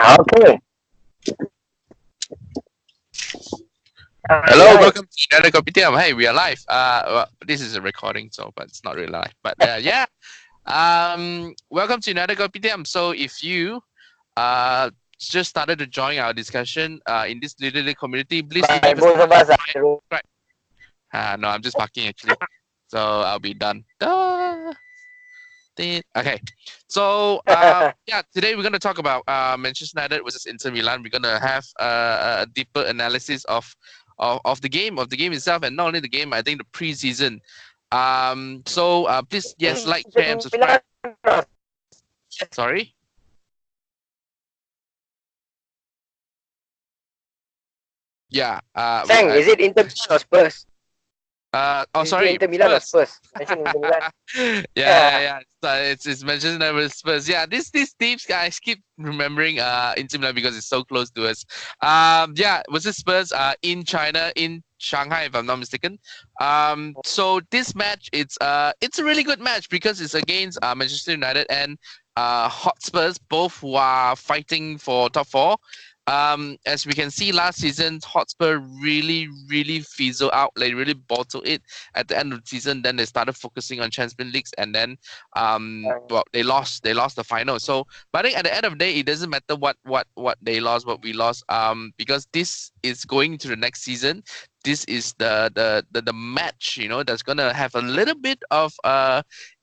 Okay. Hello, Right. welcome to another Kopitiam. Hey, we are live. Well, this is a recording, but it's not really live. But yeah. Welcome to another Kopitiam. So if you just started to join our discussion in this little community, please do By give us both of us a are subscribe. No, I'm just parking actually. So I'll be done. Duh. Okay. So yeah, today we're gonna talk about Manchester United versus Inter Milan. We're gonna have a deeper analysis of the game itself, and not only the game. I think the preseason. So please, yes, like, share, and subscribe. Sorry. Yeah. Wait. Sang, is it Inter Milan or Spurs? Oh, Is it sorry. Inter Milan or Spurs. Spurs? Mention Inter Milan. Yeah. Yeah. It's Manchester United versus Spurs. Yeah, these teams, guys, keep remembering Inter Milan because it's so close to us. Yeah, versus Spurs in China, in Shanghai, if I'm not mistaken. So this match, it's a really good match because it's against Manchester United and Hotspurs, both who are fighting for top four. As we can see last season, Hotspur really fizzled out, like really bottled it at the end of the season. Then they started focusing on Champions Leagues, and then well, they lost the final. So, but I think at the end of the day, it doesn't matter what they lost, what we lost, because this is going to the next season. This is the match, that's gonna have a little bit of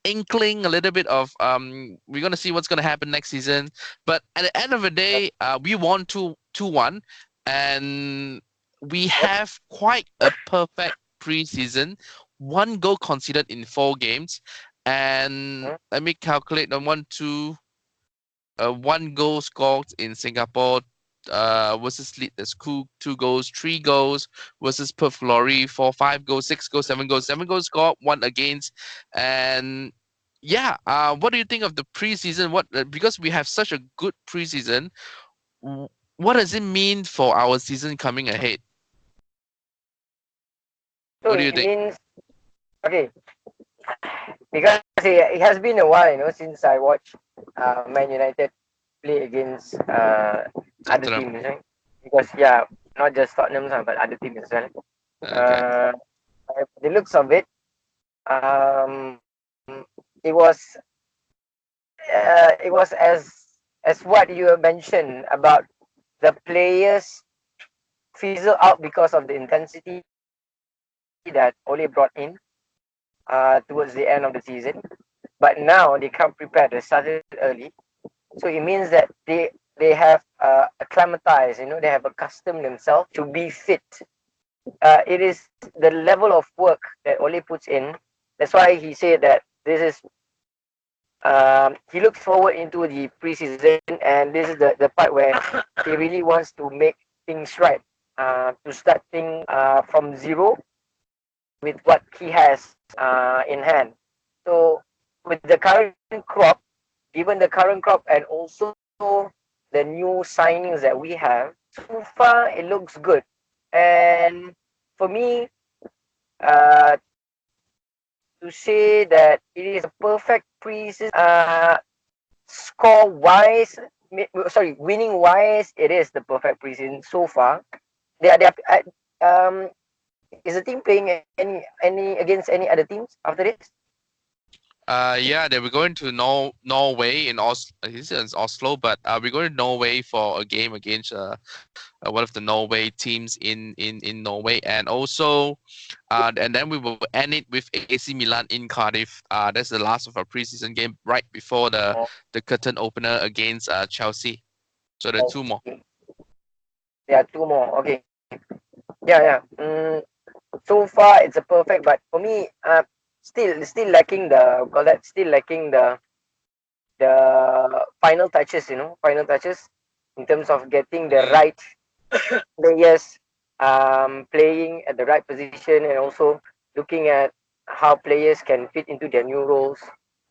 inkling, a little bit of we're gonna see what's gonna happen next season. But at the end of the day, we won 2-1, and we have quite a perfect preseason. One goal conceded in 4 games, and let me calculate the one goal scored in Singapore versus Leeds. There's 2 goals, 3 goals versus Perth Glory, 4, 5 goals, 6 goals, 7 goals, 7 goals scored, one against, and yeah. What do you think of the preseason? What because we have such a good preseason, what does it mean for our season coming ahead? So What do you it think? means, okay, because it has been a while, since I watched Man United play against other Tottenham. teams, right? Because, yeah, not just Tottenham, but other teams as well. Okay. Uh, the looks of it, um, it was as what you have mentioned about the players fizzle out because of the intensity that Ole brought in towards the end of the season. But now they come prepared. They started early, so it means that they have acclimatized. They have accustomed themselves to be fit. It is the level of work that Ole puts in. That's why he said that this is. He looks forward into the preseason, and this is the part where he really wants to make things right. To start things from zero with what he has in hand. So with the current crop, given the current crop and also the new signings that we have, so far it looks good. And for me, uh, to say that it is a perfect preseason, score wise, sorry, winning wise, it is the perfect preseason so far. They are is the team playing any against any other teams after this? Yeah, they were going to Norway in Oslo. This is Oslo, but we're going to Norway for a game against one of the Norway teams in Norway, and also, and then we will end it with AC Milan in Cardiff. That's the last of our preseason game, right before the curtain opener against Chelsea. So there are two more. Okay. There are two more. Okay. Yeah, yeah. So far it's a perfect, but for me, still lacking the call that still lacking the final touches. Final touches in terms of getting the Mm. right players, playing at the right position, and also looking at how players can fit into their new roles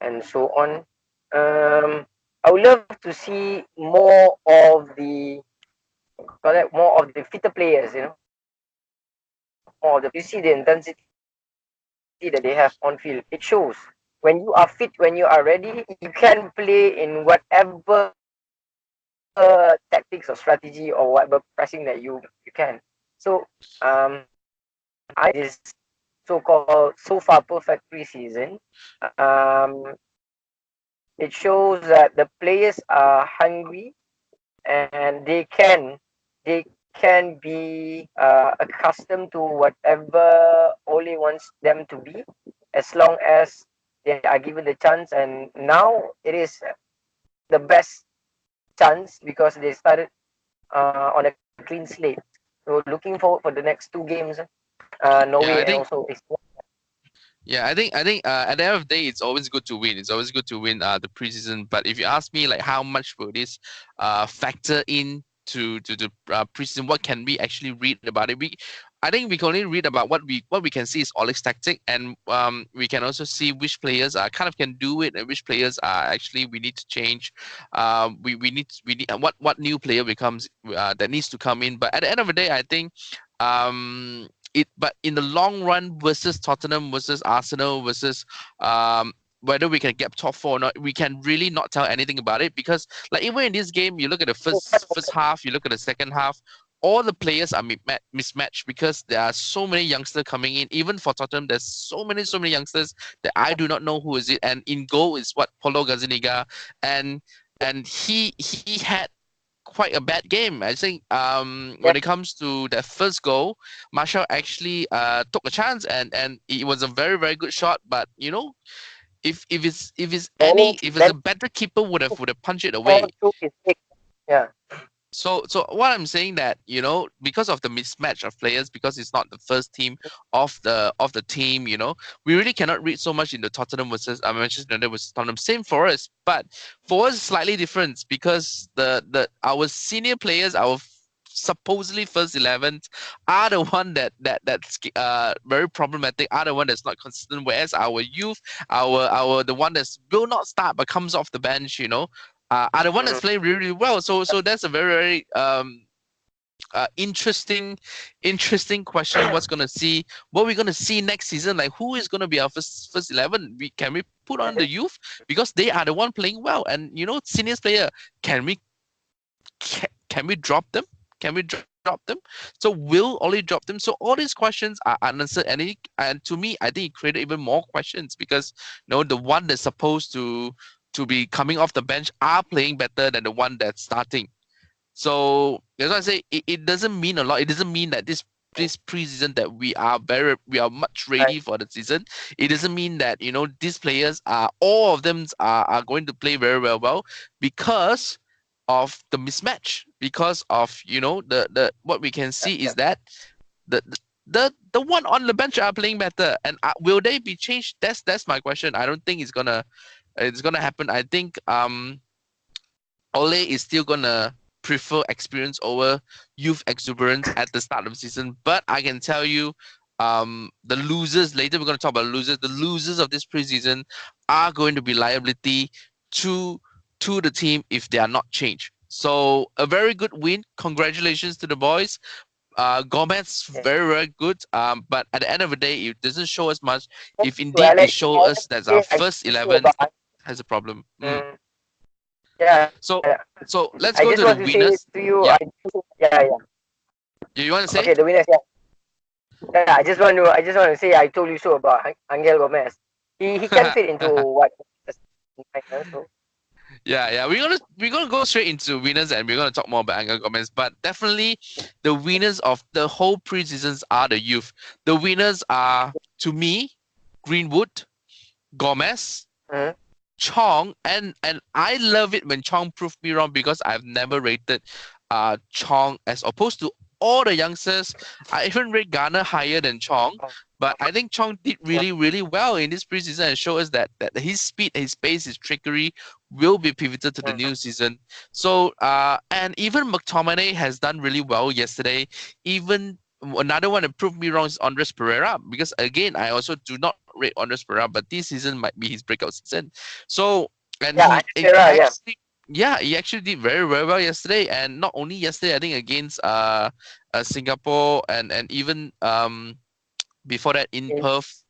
and so on. I would love to see more of the call that more of the fitter players. More of the you see the intensity that they have on field. It shows when you are fit, when you are ready, you can play in whatever tactical tactics or strategy or whatever pressing that you can. So I this so-called so far perfect preseason. Um, it shows that the players are hungry and they can be accustomed to whatever Ole wants them to be, as long as they are given the chance. And now it is the best chance because they started on a clean slate. So looking forward for the next two games, Norway Yeah, I and think also Estonia. Yeah, I think at the end of the day, it's always good to win. It's always good to win the preseason. But if you ask me, like, how much will this factor in to the preseason? What can we actually read about it? I think we can only read about what we can see is Oleg's tactic, and we can also see which players kind of can do it, and which players are actually we need to change. We need what new player becomes that needs to come in. But at the end of the day, I think but in the long run versus Tottenham versus Arsenal versus whether we can get top four or not, we can really not tell anything about it because like even in this game, you look at the first half, you look at the second half, all the players are mismatched because there are so many youngsters coming in. Even for Tottenham, there's so many youngsters that I do not know who is it. And in goal is what Paulo Gazzaniga, and he had quite a bad game. I think when it comes to that first goal, Marshall actually took a chance and it was a very very good shot. But if it's a better keeper would have punched it All away. through his leg. Yeah. So what I'm saying that because of the mismatch of players, because it's not the first team of the team, we really cannot read so much into Tottenham versus Manchester United versus Tottenham. Same for us, but for us slightly different because the our senior players, our supposedly first 11 are the one that's very problematic, are the one that's not consistent, whereas our youth, our the one that's will not start but comes off the bench, are the one that's Mhm. playing really, really well. So that's a very, very interesting question. What we're gonna see next season? Like who is gonna be our first 11? Can we put on the youth because they are the one playing well, and seniors player. Can we can we drop them? Can we drop them? So will Oli drop them? So all these questions are unanswered, and to me, I think it created even more questions because the one that's supposed to be coming off the bench are playing better than the one that's starting. So that's why I say it doesn't mean a lot. It doesn't mean that this preseason that we are much Right. ready for the season. It doesn't mean that these players are all of them are going to play very well because of the mismatch. Because of the what we can see is that the the one on the bench are playing better, and will they be changed? That's my question. I don't think it's gonna happen. I think Ole is still gonna prefer experience over youth exuberance at the start of the season. But I can tell you, the losers later we're gonna talk about losers. The losers of this preseason are going to be liability to to the team if they are not changed. So a very good win. Congratulations to the boys. Gomez Yeah. very very good. But at the end of the day, it doesn't show us much. Thank If you, indeed it Alex. I shows want us that to our say I first told you 11 about. has a problem. Mm, yeah. So Yeah. so let's I go just to the want to say winners. to you. Yeah. Yeah, yeah. You want to say? Okay, the winners. Yeah. Yeah. I just want to say I told you so about Angel Gomez. He can fit into what. So Yeah. We're gonna go straight into winners and we're gonna talk more about Angel Gomez. But definitely the winners of the whole preseasons are the youth. The winners are to me, Greenwood, Gomez, mm, Chong, and I love it when Chong proved me wrong because I've never rated Chong as opposed to all the youngsters. I even rate Garner higher than Chong, but I think Chong did really really well in this preseason and showed us that his speed, his pace, his trickery will be pivotal to the mm, new season. So and even McTominay has done really well yesterday. Even another one that proved me wrong is Andres Pereira because again I also do not rate Andres Pereira, but this season might be his breakout season. So and yeah, yeah. he actually did very very well yesterday, and not only yesterday, I think against Singapore and even before that in In, Perth,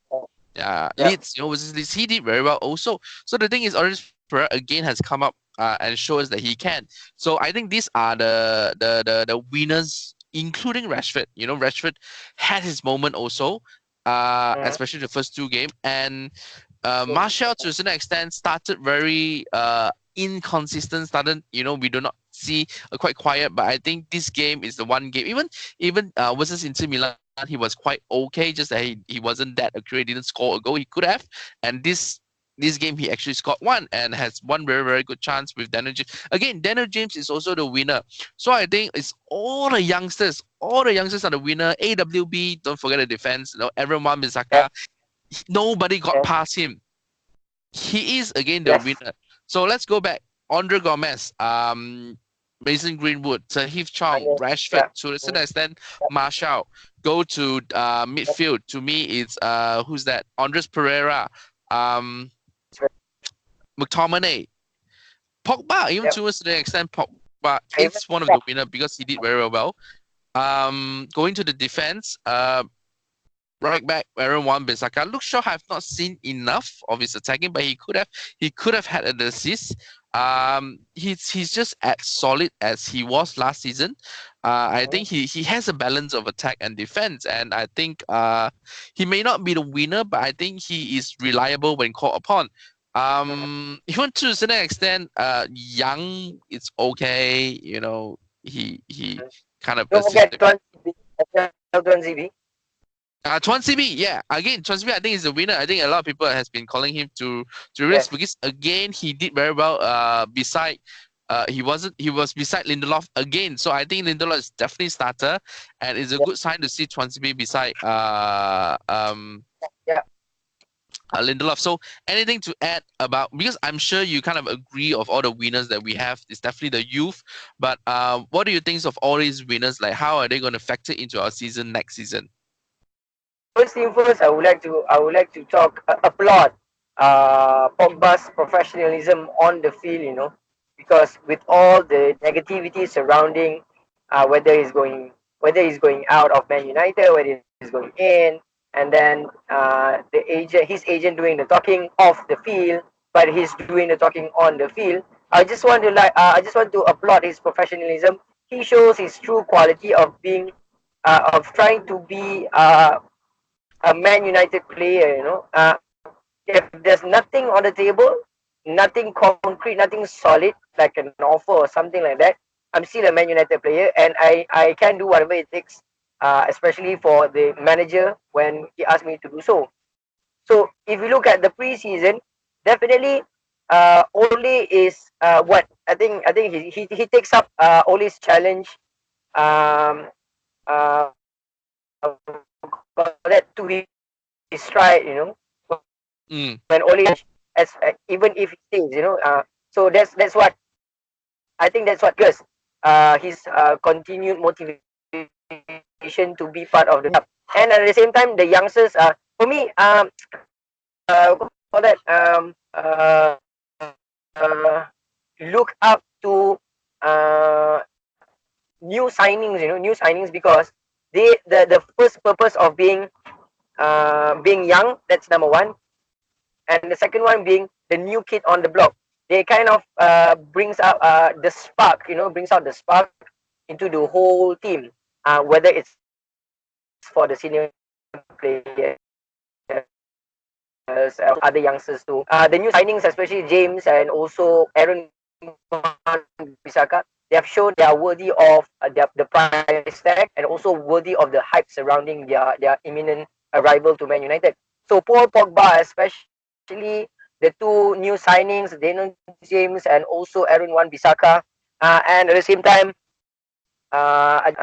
yeah. Leeds, versus Leeds, he did very well also. So the thing is, Orange Pereira again has come up and show us that he can. So I think these are the winners, including Rashford. You know, Rashford had his moment also, especially the first two games, and Martial to a certain extent started very inconsistent. Started, you know, we do not see quite quiet. But I think this game is the one game. Even versus Inter Milan, he was quite okay. Just that he wasn't that accurate. Didn't score a goal. He could have. And this game he actually scored one and has one very very good chance with Daniel James. Again, Daniel James is also the winner. So I think it's all the youngsters. All the youngsters are the winner. AWB, don't forget the defense. You know, everyone Yeah. Misaka. Nobody got Yeah. past him. He is again the Yes. winner. So let's go back. Andre Gomez, Mason Greenwood, Sahith Chong, Rashford, Yeah. to a certain extent, Marshall. Go to midfield. To me, it's who's that? Andres Pereira, um, McTominay, Pogba. Even Yep. to a certain extent, Pogba is Even one of the winner because he did very well. Going to the defense, right back, Aaron Wan-Bissaka. Luke Shaw have not seen enough of his attacking, but he could have had an assist. He's just as solid as he was last season. I think he has a balance of attack and defense, and I think he may not be the winner, but I think he is reliable when called upon. Even to a certain extent, Young, it's okay. You know, he kind of don't assisted. forget Tuan CB. Tuan CB. Tuan CB, yeah. Again, Tuan CB, I think is the winner. I think a lot of people has been calling him to risk Yes. because again he did very well. Beside, he was beside Lindelof again. So I think Lindelof is definitely starter, and it's a Yeah. good sign to see Tuan CB beside Yeah. Lindelof. So anything to add about, because I'm sure you kind of agree of all the winners that we have. It's definitely the youth. But what do you think of all these winners? Like how are they going to factor into our season next season? First thing first, I would like to talk applaud Pogba's professionalism on the field. Because with all the negativity surrounding whether he's going out of Man United, whether he's going in, and then his agent doing the talking off the field, but he's doing the talking on the field. I just want to applaud his professionalism. He shows his true quality of being of trying to be a Man United player. If there's nothing on the table, nothing concrete, nothing solid like an offer or something like that, I'm still a Man United player, and I can do whatever it takes, especially for the manager when he asked me to do so. So if you look at the preseason, definitely Ole is what I think he takes up Ole's challenge, um, got that to his stride. Mm, When Ole as even if he stays, so that's what I think. That's what triggers his continued motivation to be part of the club. And at the same time, the youngsters, for me, for that, look up to uh, new signings. New signings, because the first purpose of being young. That's number one, and the second one being the new kid on the block. They kind of brings out the spark, brings out the spark into the whole team. Whether it's for the senior players or other youngsters too. The new signings, especially James and also Aaron Wan-Bissaka, they have shown they are worthy of the price tag, and also worthy of the hype surrounding their imminent arrival to Man United. So Paul Pogba, especially the two new signings, Daniel James and also Aaron Wan-Bissaka, and at the same time, everybody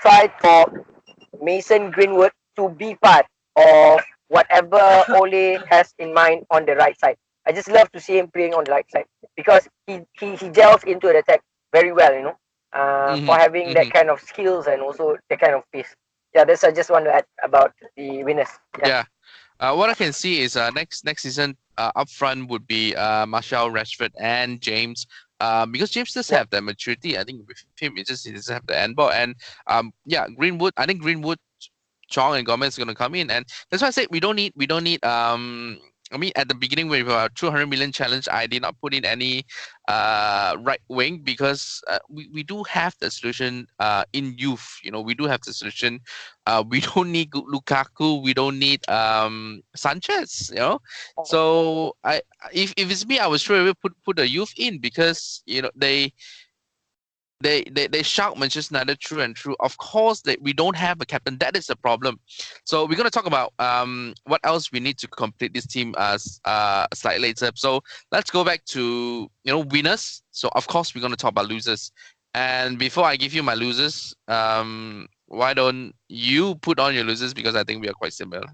tried for Mason Greenwood to be part of whatever Ole has in mind on the right side. I just love to see him playing on the right side because he gels into the attack very well, for mm-hmm, having that mm-hmm. kind of skills and also the kind of pace. Yeah, that's I just want to add about the winners. Yeah. Yeah. What I can see is next season up front would be Martial, Rashford, and James. Because James does Yeah. have the maturity. I think with him, he doesn't have the end ball. And yeah, Greenwood. I think Greenwood Chong and Gomez are going to come in, and that's why I said we don't need. I mean, at the beginning with our 200 million challenge, I did not put in any right wing because we do have the solution in youth. You know, we do have the solution. We don't need Lukaku. We don't need Sanchez. You know, so if it's me, I would straight away put the youth in because you know they shout Manchester United true and true. Of course, we don't have a captain. That is the problem. So we're gonna talk about what else we need to complete this team slightly later. So let's go back to winners. So of course we're gonna talk about losers. And before I give you my losers, why don't you put on your losers because I think we are quite similar.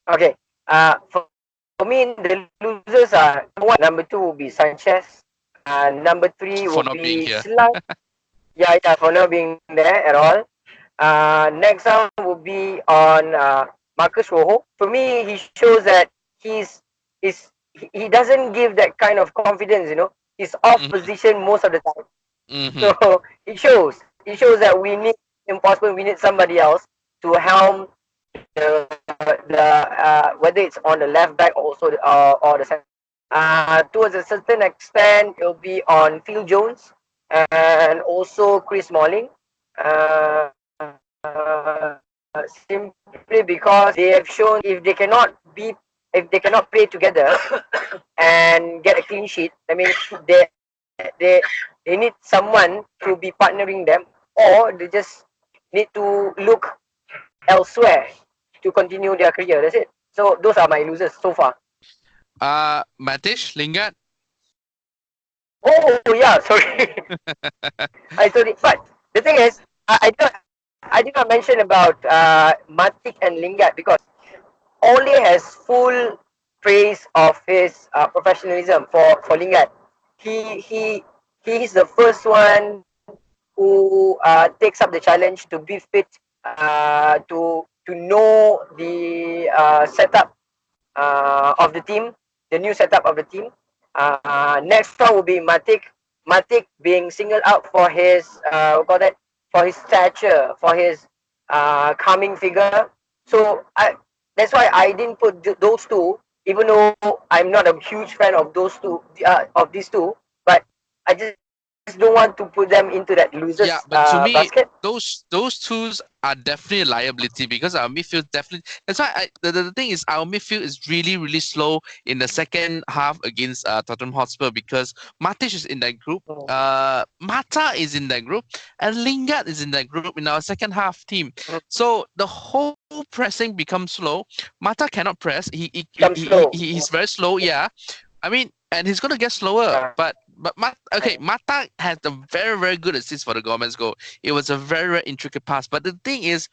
Okay. For me, the losers are number one, number two will be Sanchez. Number three For will not being be here. yeah, for not being there at all. Next one will be on Marcus Rojo. For me, he shows that he doesn't give that kind of confidence. He's off Mm-hmm. position most of the time. Mm-hmm. So it shows that we need impossible. We need somebody else to helm whether it's on the left back also or the center. Towards a certain extent, it'll be on Phil Jones and also Chris Smalling. Simply because they have shown if they cannot play together and get a clean sheet, that means they need someone to be partnering them, or they just need to look elsewhere to continue their career. That's it. So those are my losers so far. Matish, Lingard. Oh yeah, sorry. I told it. But the thing is, I did not mention about Matic and Lingard because Ole has full praise of his professionalism for Lingard. He he is the first one who takes up the challenge to be fit, to know the setup of the team, the new setup of the team. Next one will be Matic. Matic being singled out for his what call that, for his stature, for his calming figure. So that's why I didn't put those two, even though I'm not a huge fan of those two, of these two. But I just don't want to put them into that losers Yeah, but to basket. me, those tools are definitely a liability because our midfield definitely. That's why the thing is our midfield is really slow in the second half against Tottenham Hotspur because Matic is in that group, Mata is in that group, and Lingard is in that group in our second half team. So the whole pressing becomes slow. Mata cannot press. Become slow. He's very slow. Yeah, I mean, and he's gonna get slower. Okay, Mata had a very good assist for the Gomez goal. It was a very intricate pass. But the thing is,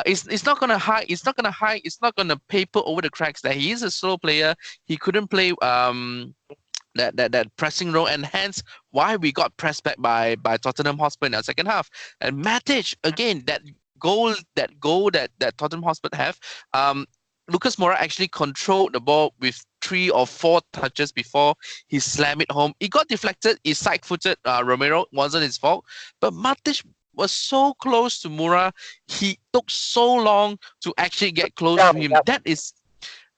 it's not gonna hide. It's not gonna hide. It's not gonna paper over the cracks that he is a slow player. He couldn't play that pressing role, and hence why we got pressed back by Tottenham Hotspur in our second half. And Matic again, that Tottenham Hotspur have, Lucas Moura actually controlled the ball with 3 or 4 touches before he slammed it home. It got deflected. He side-footed Romero. Wasn't his fault. But Matic was so close to Moura. He took so long to actually get close to him.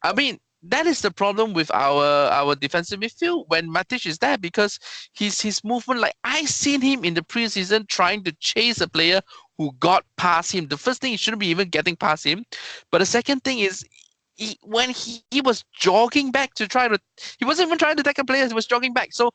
I mean, that is the problem with our defensive midfield when Matic is there because his movement, like I seen him in the preseason trying to chase a player who got past him. The first thing, he shouldn't be even getting past him. But the second thing is when he was jogging back to he wasn't even trying to attack a player, he was jogging back. So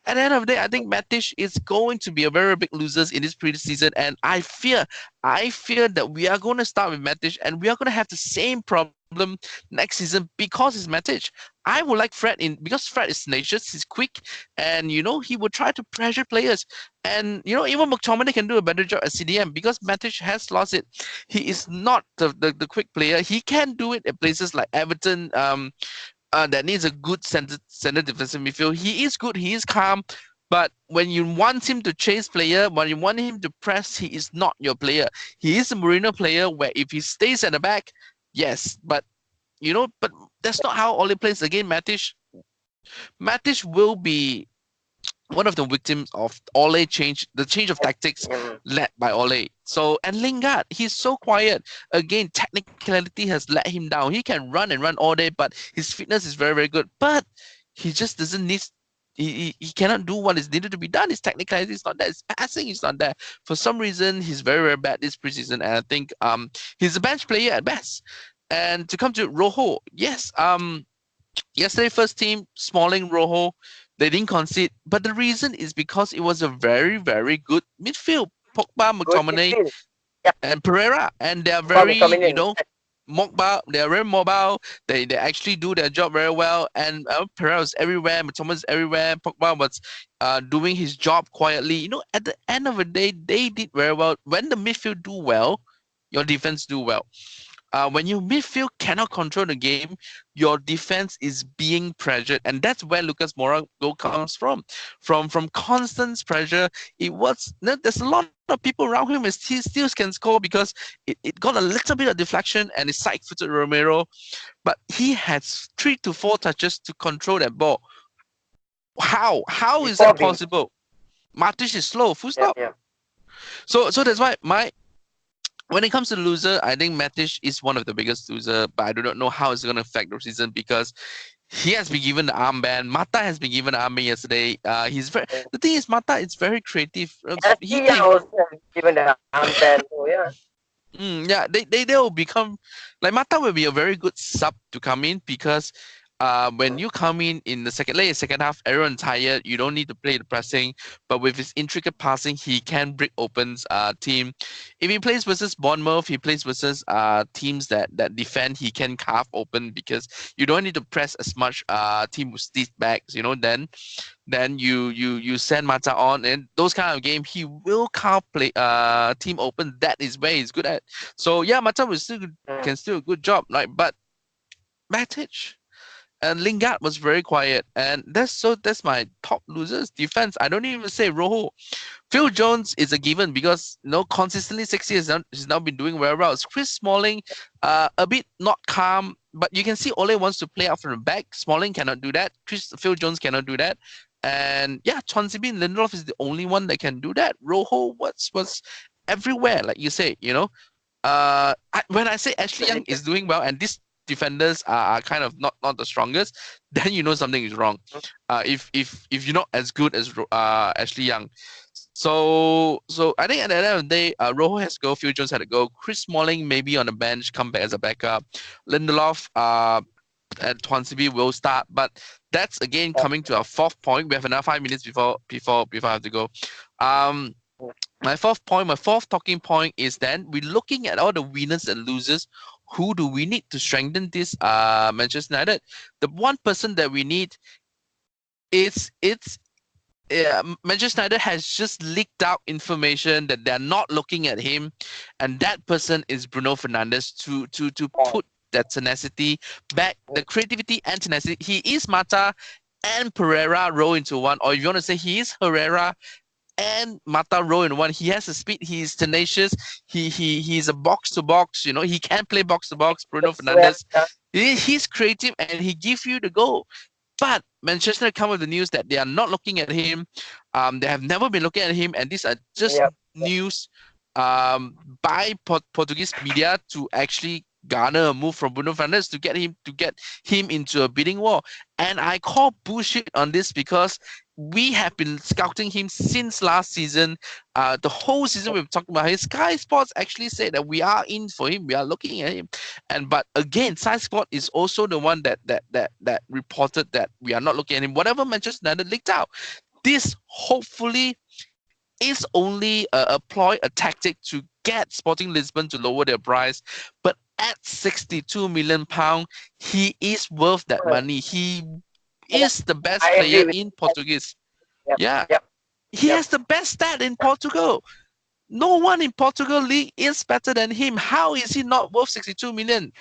at the end of the day, I think Matic is going to be a very big loser in this preseason, and I fear that we are going to start with Matic, and we are going to have the same problem next season because it's Matic. I would like Fred in because Fred is tenacious, he's quick, and he would try to pressure players, and even McTominay can do a better job at CDM because Matic has lost it. He is not the quick player. He can do it at places like Everton. That needs a good center defensive midfield. He is good. He is calm. But when you want him to chase player, when you want him to press, he is not your player. He is a Marino player where if he stays at the back, yes. But that's not how Ole plays. Again, Matic will be one of the victims of the change of tactics led by Ole. So, and Lingard, he's so quiet. Again, technicality has let him down. He can run and run all day, but his fitness is very, very good. But he just doesn't need. He cannot do what is needed to be done. His technicality is not there. His passing is not there. For some reason, he's very, very bad this preseason, and I think he's a bench player at best. And to come to Rojo, yes, yesterday first team Smalling, Rojo, they didn't concede, but the reason is because it was a very, very good midfield. Pogba, Good McTominay, midfield. Yeah, and Pereira, and they are Obama very, coming you in. know, mobile. They are very mobile. They actually do their job very well. And Pereira was everywhere. McTominay was everywhere. Pogba was doing his job quietly. You know, at the end of the day, they did very well. When the midfield do well, your defense do well. When your midfield cannot control the game, your defense is being pressured, and that's where Lucas Moura goal comes from. From constant pressure, there's a lot of people around him, and he still can score because it got a little bit of deflection and it's side-footed Romero, but he has 3 to 4 touches to control that ball. How is Before that being. possible? Matic is slow, full Yeah, stop. yeah. So that's why when it comes to loser, I think Matic is one of the biggest loser, but I do not know how it's going to affect the season because he has been given the armband. Mata has been given the armband yesterday. He's very. The thing is, Mata is very creative. He SC can. also given the armband. Oh yeah. Yeah, they will become like Mata will be a very good sub to come in because when you come in the second half, everyone's tired. You don't need to play the pressing, but with his intricate passing, he can break open team. If he plays versus Bournemouth, he plays versus teams that defend. He can carve open because you don't need to press as much team with stiff backs. You know, then you send Mata on, and those kind of game he will carve play team open. That is where he's good at. So yeah, Mata will still Mm. can still a good job, right? But Matic and Lingard was very quiet, and that's my top losers. Defense, I don't even say Rojo. Phil Jones is a given because consistently 6 years he's now been doing very well. It's Chris Smalling, a bit not calm, but you can see Ole wants to play out from the back. Smalling cannot do that. Phil Jones cannot do that. And yeah, Chonsibin Lindelof is the only one that can do that. Rojo was everywhere, like you say, when I say Ashley Young is doing well and these defenders are kind of not the strongest, then you know something is wrong. If you're not as good as Ashley Young, so I think at the end of the day, Rojo has to go, Phil Jones had to go, Chris Smalling maybe on the bench, come back as a backup, Lindelof and Twansibi will start, but that's again coming to our fourth point. We have another 5 minutes before I have to go. Um, my fourth talking point is then we're looking at all the winners and losers. Who do we need to strengthen this Manchester United? The one person that we need it's Manchester United has just leaked out information that they're not looking at him, and that person is Bruno Fernandes to put that tenacity back, the creativity and tenacity. He is Mata and Pereira roll into one, or if you want to say he is Herrera and Mata roll in one. He has a speed. He's tenacious. He's a box to box. He can play box to box. Bruno Well, Fernandes. He's creative and he gives you the goal. But Manchester come with the news that they are not looking at him. They have never been looking at him, and these are just yeah. news by Portuguese media to actually garner a move from Bruno Fernandes to get him into a bidding war. And I call bullshit on this because we have been scouting him since last season. The whole season we've talked about him. Sky Sports actually said that we are in for him. We are looking at him. But again, Sky Sports is also the one that reported that we are not looking at him. Whatever Manchester United leaked out, this hopefully is only a ploy, a tactic to get Sporting Lisbon to lower their price. But at £62 million, he is worth that money. He is the best I agree player with in Portuguese. yep, Yeah, yep, he yep. has the best stat in Portugal. No one in Portugal league is better than him. How is he not worth 62 million?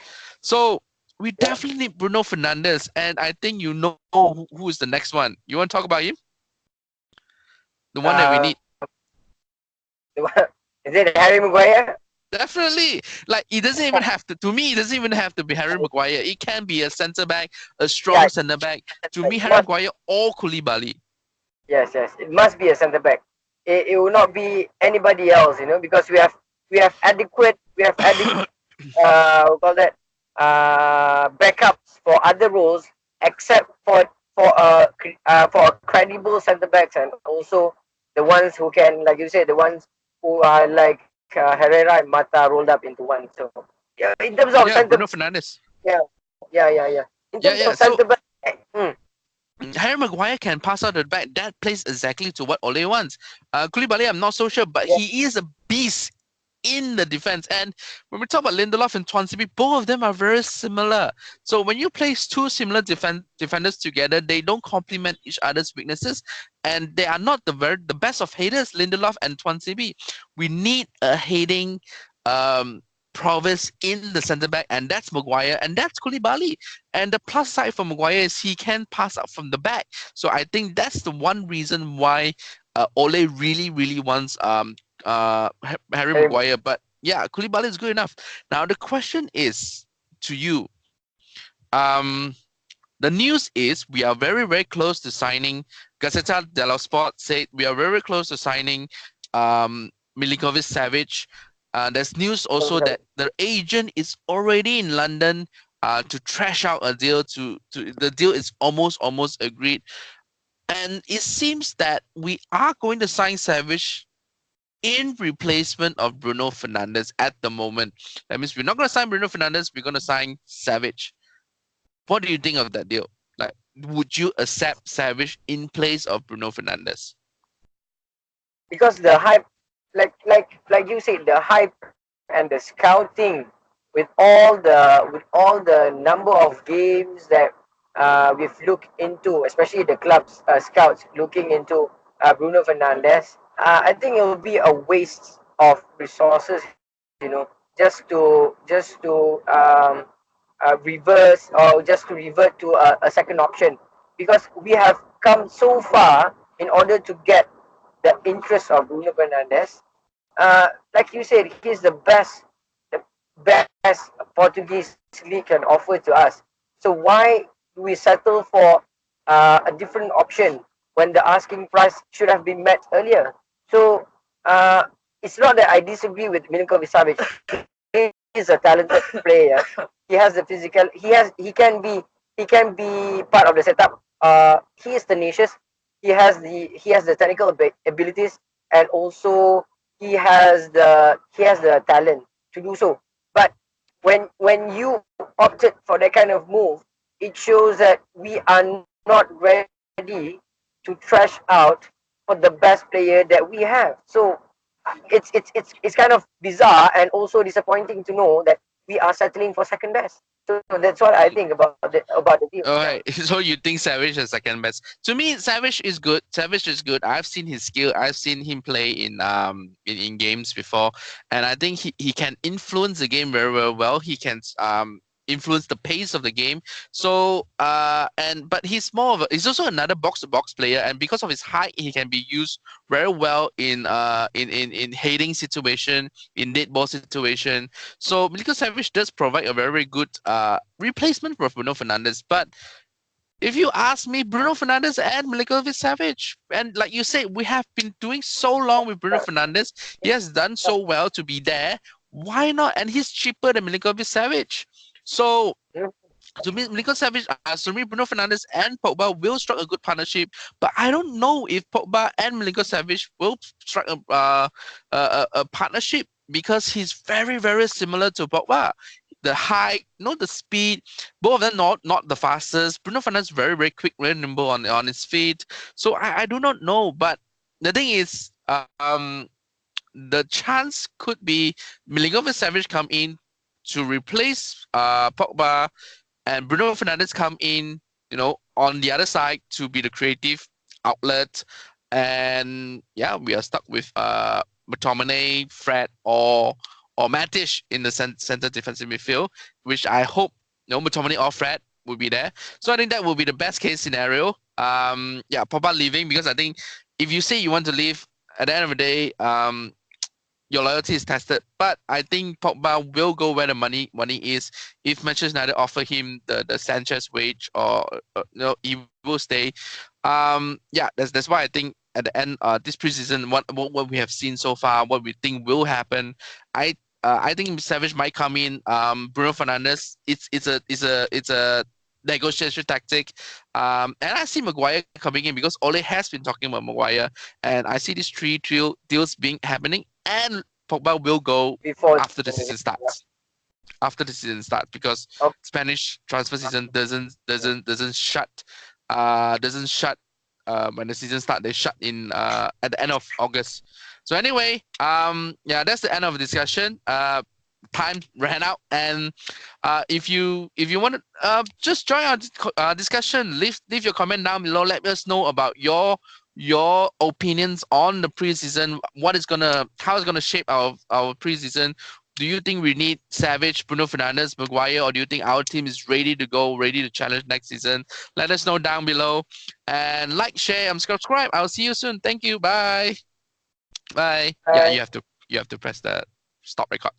So we Yeah. definitely need Bruno Fernandes, and I think you know who is the next one. You want to talk about him? The one that we Uh, need. is it Harry Maguire? Definitely. Like it doesn't even have to me, it doesn't even have to be Harry Maguire. It can be a centre back, a strong Yeah, centre back. To it me, Harry must, Maguire or Coulibaly. yes, yes. It must be a centre back. It will not be anybody else, because we have we have adequate we call that backups for other roles, except for a credible centre backs, and also the ones who can, like you said, the ones who are like Herrera and Mata rolled up into one. So yeah, in terms of Yeah, centre, Bruno Fernandes. yeah, yeah. In Yeah, terms yeah. of So centre back, hmm, Harry Maguire can pass out the back. That plays exactly to what Ole wants. Coulibaly, I'm not so sure, but yeah, he is a beast in the defense. And when we talk about Lindelof and Swansea, both of them are very similar. So when you place two similar defenders together, they don't complement each other's weaknesses, and they are not the best of headers. Lindelof and Swansea. We need a heading um, prowess in the centre back, and that's Maguire, and that's Coulibaly. And the plus side for Maguire is he can pass up from the back. So I think that's the one reason why Ole really wants Harry very, Maguire. But yeah, Koulibaly is good enough. Now the question is to you. Um, the news is we are very close to signing. Gazzetta dello Sport said we are very close to signing Milinkovic-Savic. There's news also that the agent is already in London to trash out a deal. To the deal is almost agreed, and it seems that we are going to sign Savage in replacement of Bruno Fernandes at the moment. That means we're not going to sign Bruno Fernandes. We're going to sign Savage. What do you think of that deal? Like, would you accept Savage in place of Bruno Fernandes? because the hype, like you said, the hype and the scouting with all the number of games that we've looked into, especially the clubs scouts looking into Bruno Fernandes. I think it will be a waste of resources, just to reverse, or just to revert to a second option, because we have come so far in order to get the interest of Bruno Fernandes. Like you said, he's the best Portuguese league can offer to us. So why do we settle for a different option when the asking price should have been met earlier? So uh, it's not that I disagree with Milinkovic-Savic. He is a talented player. He has the physical. He can be part of the setup. He is tenacious. He has the technical abilities, and also he has the talent to do so. But when you opted for that kind of move, it shows that we are not ready to trash out for the best player that we have. So it's kind of bizarre and also disappointing to know that we are settling for second best. So that's what I think about the deal. Yeah. Okay, so you think Savage is second best? To me, Savage is good. Savage is good. I've seen his skill. I've seen him play in games before, and I think he can influence the game very well. He can influence the pace of the game. So but he's also another box to box player, and because of his height, he can be used very well in heading situation, in dead ball situation. So Miliko Savage does provide a very good replacement for Bruno Fernandes. But if you ask me, Bruno Fernandes and Milinkovic-Savic, and like you said, we have been doing so long with Bruno Fernandes. He has done so well to be there. Why not? And he's cheaper than Milinkovic-Savic. So to me, Milinkovic-Savic, to me, Bruno Fernandes and Pogba will strike a good partnership. But I don't know if Pogba and Milinkovic-Savic will strike a partnership, because he's very similar to Pogba. The height, the speed, both of them not the fastest. Bruno Fernandes very quick, very nimble on his feet. So I do not know. But the thing is, the chance could be Milinkovic-Savic come in to replace Pogba, and Bruno Fernandes come in, on the other side to be the creative outlet. And yeah, we are stuck with McTominay, Fred, or Matic in the center defensive midfield, which I hope McTominay or Fred will be there. So I think that will be the best case scenario. Yeah, Pogba leaving, because I think if you say you want to leave, at the end of the day, your loyalty is tested. But I think Pogba will go where the money is. If Manchester United offer him the Sanchez wage, or he will stay. Yeah, that's why I think at the end this preseason, what we have seen so far, what we think will happen, I think Savage might come in. Bruno Fernandes, it's a negotiation tactic. And I see Maguire coming in because Ole has been talking about Maguire, and I see these deals being happening, and Pogba will go before after the season starts. After the season starts, because okay. Spanish transfer season doesn't shut when the season start. They shut in at the end of August. So anyway, yeah, that's the end of the discussion. Time ran out, and if you want to just join our discussion, leave your comment down below. Let us know about your opinions on the preseason. How it's gonna shape our preseason. Do you think we need Savage, Bruno Fernandes, Maguire, or do you think our team is ready to go, ready to challenge next season? Let us know down below. And like, share, and subscribe. I'll see you soon. Thank you. Bye. Bye. Yeah, Bye. you have to press the stop record.